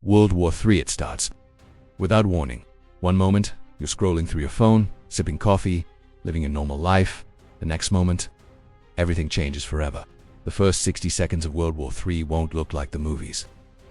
World War III it starts. Without warning. One moment, you're scrolling through your phone, sipping coffee, living a normal life. The next moment, everything changes forever. The first 60 seconds of World War III won't look like the movies.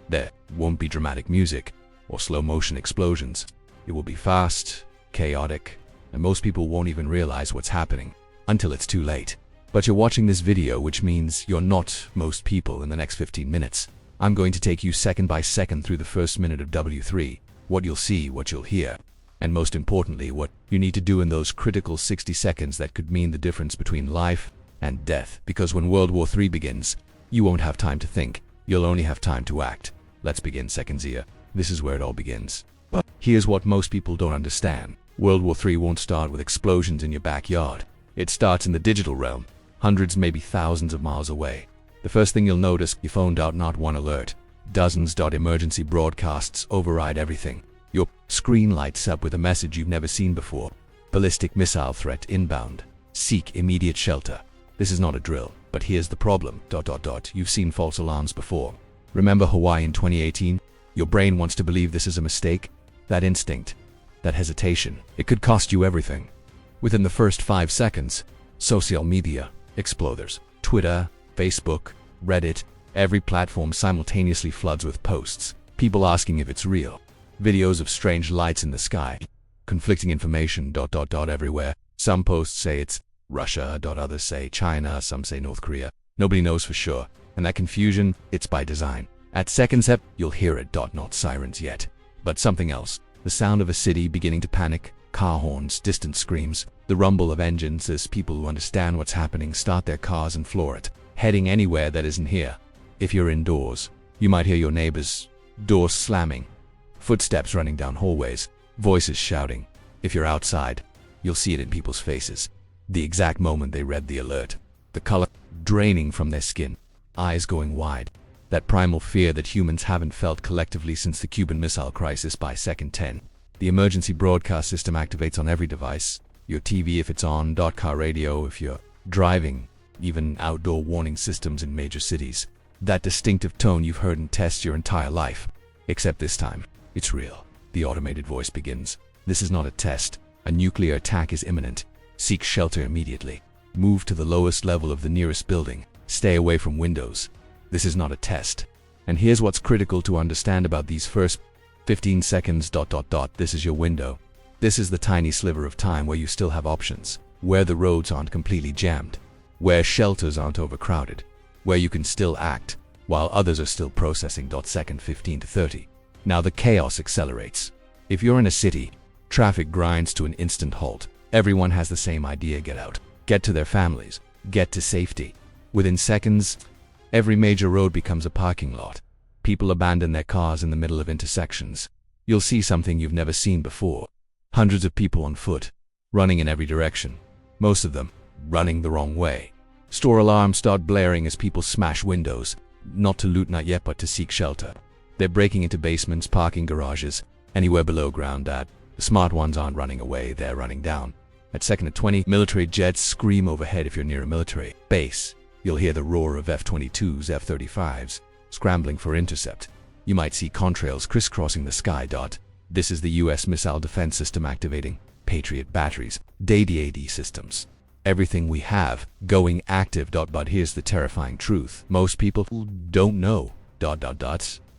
There won't be dramatic music or slow-motion explosions. It will be fast, chaotic, and most people won't even realize what's happening until it's too late. But you're watching this video, which means you're not most people in the next 15 minutes. I'm going to take you second by second through the first minute of WW3, what you'll see, what you'll hear, and most importantly, what you need to do in those critical 60 seconds that could mean the difference between life and death. Because when World War III begins, you won't have time to think. You'll only have time to act. Let's begin seconds here. This is where it all begins. But here's what most people don't understand. World War III won't start with explosions in your backyard. It starts in the digital realm, hundreds, maybe thousands of miles away. The first thing you'll notice, your phone not one alert. Dozens emergency broadcasts override everything. Your screen lights up with a message you've never seen before. Ballistic missile threat inbound. Seek immediate shelter. This is not a drill, but here's the problem. You've seen false alarms before. Remember Hawaii in 2018? Your brain wants to believe this is a mistake. That instinct, that hesitation, it could cost you everything. Within the first 5 seconds, social media explodes. Twitter, Facebook, Reddit, every platform simultaneously floods with posts. People asking if it's real. Videos of strange lights in the sky. Conflicting information everywhere. Some posts say it's Russia, others say China, some say North Korea. Nobody knows for sure. And that confusion, it's by design. At second step, you'll hear it. Not sirens yet, but something else. The sound of a city beginning to panic. Car horns, distant screams, the rumble of engines as people who understand what's happening start their cars and floor it, heading anywhere that isn't here. If you're indoors, you might hear your neighbor's doors slamming, footsteps running down hallways, voices shouting. If you're outside, you'll see it in people's faces. The exact moment they read the alert, the color draining from their skin, eyes going wide. That primal fear that humans haven't felt collectively since the Cuban Missile Crisis. By second 10. The emergency broadcast system activates on every device. Your TV if it's on, car radio if you're driving, even outdoor warning systems in major cities. That distinctive tone you've heard in tests your entire life. Except this time, it's real. The automated voice begins. This is not a test. A nuclear attack is imminent. Seek shelter immediately. Move to the lowest level of the nearest building. Stay away from windows. This is not a test. And here's what's critical to understand about these first 15 seconds. This is your window. This is the tiny sliver of time where you still have options, where the roads aren't completely jammed, where shelters aren't overcrowded, where you can still act while others are still processing. Second 15 to 30. Now the chaos accelerates. If you're in a city, traffic grinds to an instant halt. Everyone has the same idea: get out, get to their families, get to safety. Within seconds, every major road becomes a parking lot. People abandon their cars in the middle of intersections. You'll see something you've never seen before. Hundreds of people on foot, running in every direction. Most of them running the wrong way. Store alarms start blaring as people smash windows, not to loot, not yet, but to seek shelter. They're breaking into basements, parking garages, anywhere below ground. The smart ones aren't running away, they're running down. At second at 20, military jets scream overhead. If you're near a military base, you'll hear the roar of F-22s, F-35s, scrambling for intercept. You might see contrails crisscrossing the sky. This is the US missile defense system activating. Patriot batteries, DAD systems. Everything we have going active. But here's the terrifying truth. Most people don't know.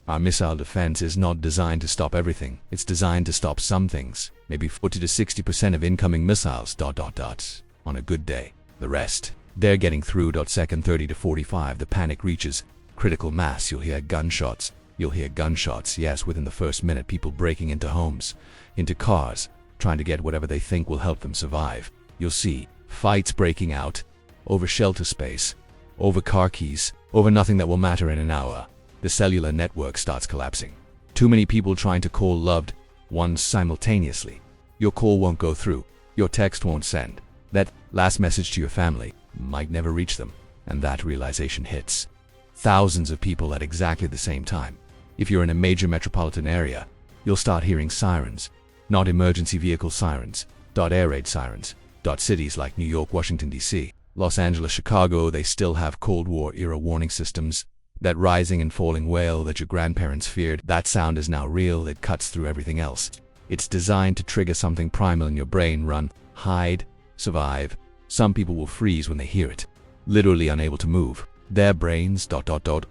Our missile defense is not designed to stop everything. It's designed to stop some things. Maybe 40 to 60% of incoming missiles. On a good day. The rest, they're getting through. Second 30 to 45. The panic reaches critical mass. You'll hear gunshots. Yes, within the first minute, people breaking into homes, into cars, trying to get whatever they think will help them survive. You'll see fights breaking out over shelter space, over car keys, over nothing that will matter in an hour. The cellular network starts collapsing. Too many people trying to call loved ones simultaneously. Your call won't go through. Your text won't send. That last message to your family might never reach them. And that realization hits thousands of people at exactly the same time. If you're in a major metropolitan area, you'll start hearing sirens. Not emergency vehicle sirens. Air raid sirens. Cities like New York, Washington, D.C., Los Angeles, Chicago, they still have Cold War era warning systems. That rising and falling wail that your grandparents feared, that sound is now real. It cuts through everything else. It's designed to trigger something primal in your brain. Run, hide, survive. Some people will freeze when they hear it, literally unable to move. Their brains ...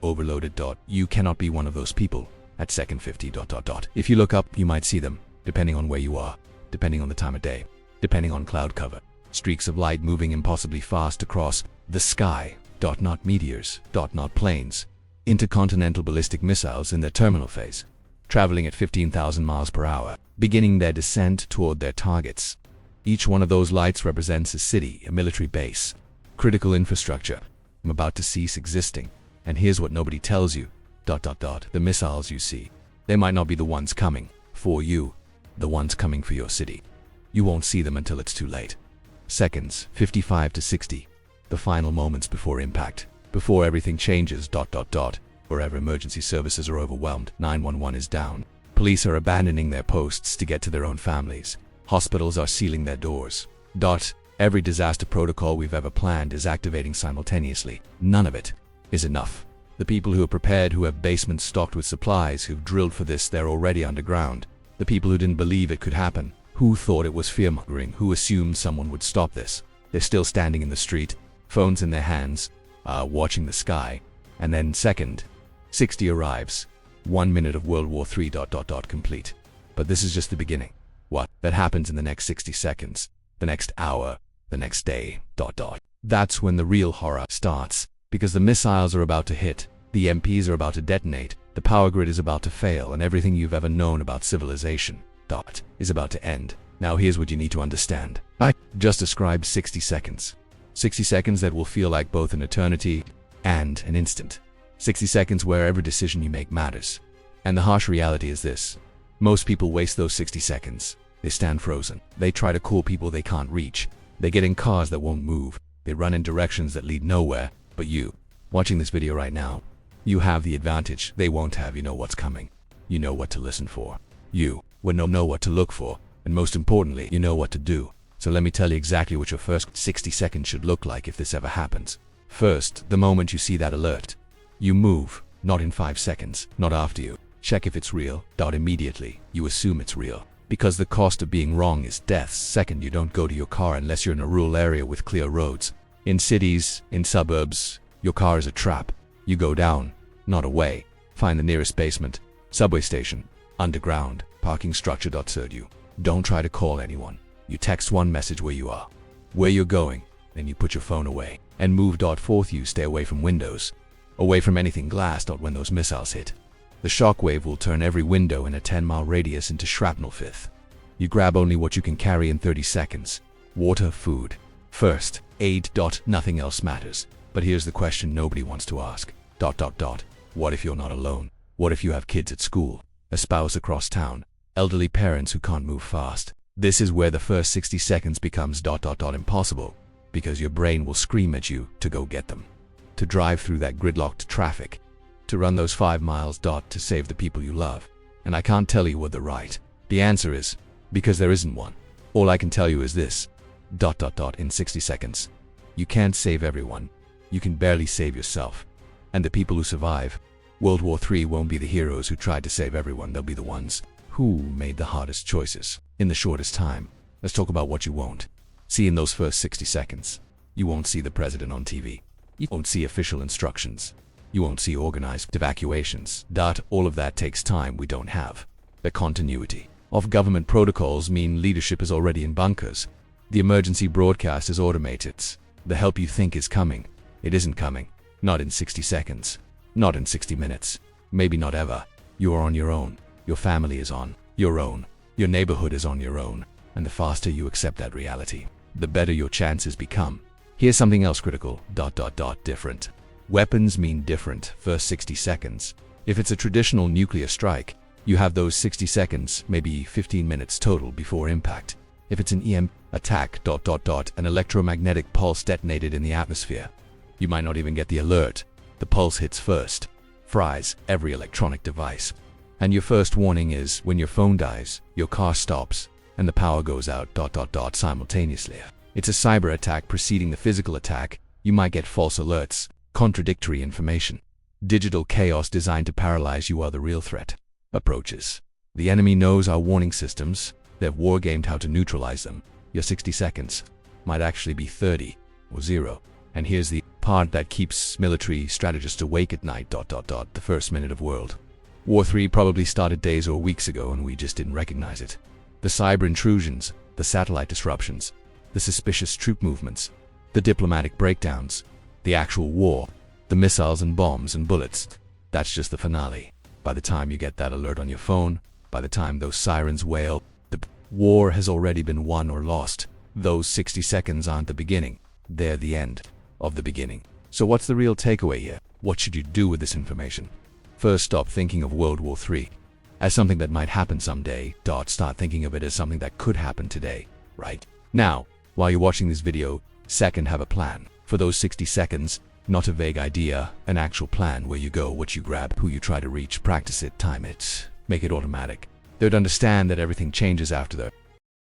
overloaded. You cannot be one of those people. At second 50 ... If you look up, you might see them, depending on where you are, depending on the time of day, depending on cloud cover. Streaks of light moving impossibly fast across the sky. Not meteors. Not planes. Intercontinental ballistic missiles in their terminal phase, traveling at 15,000 miles per hour, beginning their descent toward their targets. Each one of those lights represents a city, a military base, critical infrastructure. I'm about to cease existing. And here's what nobody tells you. The missiles you see, they might not be the ones coming for you, the ones coming for your city. You won't see them until it's too late. Seconds, 55 to 60, the final moments before impact, before everything changes. Wherever emergency services are overwhelmed, 911 is down. Police are abandoning their posts to get to their own families. Hospitals are sealing their doors. Every disaster protocol we've ever planned is activating simultaneously. None of it is enough. The people who are prepared, who have basements stocked with supplies, who've drilled for this, they're already underground. The people who didn't believe it could happen, who thought it was fear-mongering, who assumed someone would stop this, they're still standing in the street, phones in their hands, watching the sky. And then second 60 arrives. 1 minute of World War III ... complete. But this is just the beginning. What that happens in the next 60 seconds, the next hour, the next day ... That's when the real horror starts, because the missiles are about to hit, the MPs are about to detonate, the power grid is about to fail, and everything you've ever known about civilization ... is about to end. Now here's what you need to understand. I just described 60 seconds. 60 seconds that will feel like both an eternity and an instant. 60 seconds where every decision you make matters. And the harsh reality is this. Most people waste those 60 seconds. They stand frozen. They try to call people they can't reach. They get in cars that won't move. They run in directions that lead nowhere. But you, watching this video right now, you have the advantage they won't have. You know what's coming. You know what to listen for. You will know what to look for. And most importantly, you know what to do. So let me tell you exactly what your first 60 seconds should look like if this ever happens. First, the moment you see that alert, you move, not in 5 seconds, not after you. Check if it's real. Immediately, you assume it's real. Because the cost of being wrong is death. Second, you don't go to your car unless you're in a rural area with clear roads. In cities, in suburbs, your car is a trap. You go down, not away. Find the nearest basement, subway station, underground, parking structure. Third, you don't try to call anyone. You text one message where you are, where you're going, then you put your phone away and move. Fourth, you stay away from windows, away from anything glass. When those missiles hit, the shockwave will turn every window in a 10-mile radius into shrapnel. Fifth, you grab only what you can carry in 30 seconds. Water, food. First aid. Nothing else matters. But here's the question nobody wants to ask. What if you're not alone? What if you have kids at school, a spouse across town, elderly parents who can't move fast? This is where the first 60 seconds becomes ... impossible, because your brain will scream at you to go get them, to drive through that gridlocked traffic, to run those 5 miles ... to save the people you love. And I can't tell you what the right. The answer is, because there isn't one. All I can tell you is this. In 60 seconds, you can't save everyone. You can barely save yourself. And the people who survive World War III won't be the heroes who tried to save everyone. They'll be the ones who made the hardest choices in the shortest time. Let's talk about what you won't see in those first 60 seconds. You won't see the president on TV. You won't see official instructions. You won't see organized evacuations. All of that takes time we don't have. The continuity of government protocols mean leadership is already in bunkers. The emergency broadcast is automated. The help you think is coming, it isn't coming. Not in 60 seconds. Not in 60 minutes. Maybe not ever. You are on your own. Your family is on your own. Your neighborhood is on your own. And the faster you accept that reality, the better your chances become. Here's something else critical. Different. Weapons mean different. First 60 seconds. If it's a traditional nuclear strike, you have those 60 seconds, maybe 15 minutes total before impact. If it's an EM attack, an electromagnetic pulse detonated in the atmosphere, you might not even get the alert. The pulse hits first, fries every electronic device. And your first warning is when your phone dies, your car stops, and the power goes out simultaneously. It's a cyber attack preceding the physical attack. You might get false alerts, contradictory information. Digital chaos designed to paralyze you are the real threat. Approaches. The enemy knows our warning systems. They've wargamed how to neutralize them. Your 60 seconds might actually be 30 or 0. And here's the part that keeps military strategists awake at night. The first minute of World War III probably started days or weeks ago and we just didn't recognize it. The cyber intrusions, the satellite disruptions, the suspicious troop movements, the diplomatic breakdowns, the actual war, the missiles and bombs and bullets. That's just the finale. By the time you get that alert on your phone, by the time those sirens wail, the war has already been won or lost. Those 60 seconds aren't the beginning. They're the end of the beginning. So what's the real takeaway here? What should you do with this information? First, stop thinking of World War III as something that might happen someday. Start thinking of it as something that could happen today, right now, while you're watching this video. Second, have a plan for those 60 seconds, not a vague idea, an actual plan where you go, what you grab, who you try to reach, practice it, time it, make it automatic. Third, understand that everything changes after the